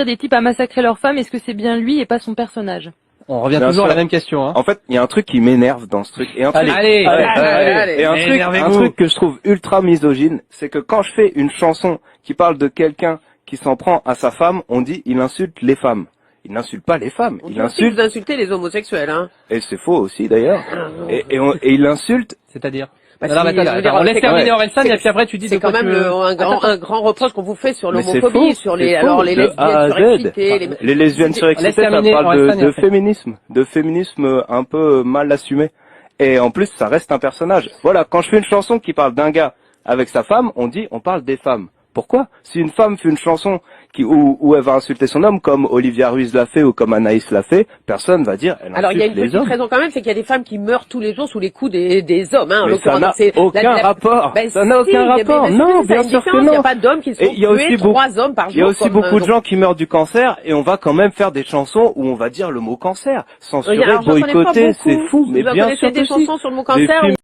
inspire des types à massacrer leurs femmes, est-ce que c'est bien lui et pas son personnage? On revient Bien toujours à sûr. la même question. Hein. En fait, il y a un truc qui m'énerve dans ce truc. Et un truc, Allez, et un truc que je trouve ultra misogyne, c'est que quand je fais une chanson qui parle de quelqu'un qui s'en prend à sa femme, on dit il insulte les femmes. Il n'insulte pas les femmes, il insulte. Vous insultez les homosexuels, hein. Et c'est faux aussi d'ailleurs. Et il insulte. C'est-à-dire Bah, non, mais je veux attends, dire, on laisse c'est terminer quand- Orelsan et puis après tu dis de C'est quand quoi même tu veux. un grand reproche qu'on vous fait sur Mais c'est l'homophobie, faux, sur c'est les, faux. alors les De A à lesbiennes Z. surexcitées, Les lesbiennes surexcitées, Laisse ça terminer parle Orelsan et de après. féminisme un peu mal assumé. Et en plus, ça reste un personnage. Voilà, quand je fais une chanson qui parle d'un gars avec sa femme, on parle des femmes. Pourquoi? Si une femme fait une chanson où elle va insulter son homme, comme Olivia Ruiz l'a fait ou comme Anaïs l'a fait, personne va dire elle Alors il y a une insulte les petite hommes. raison quand même, c'est qu'il y a des femmes qui meurent tous les jours sous les coups des hommes, hein, en Mais ça l'occurrence. n'a C'est aucun rapport. Ben, Ça n'a si, aucun mais rapport. c'est Non, ça, bien une sûr que différence. Il n'y non. a pas d'hommes qui se Et font il y a tuer aussi 3 hommes par jour. Il y a aussi comme, beaucoup de donc- gens qui meurent du cancer et on va quand même faire des chansons où on va dire le mot cancer. Censurer, Alors, j'en connais pas boycotter, beaucoup. c'est fou. Mais Vous en bien connaissez sûr des que si. chansons sur le mot Des cancer films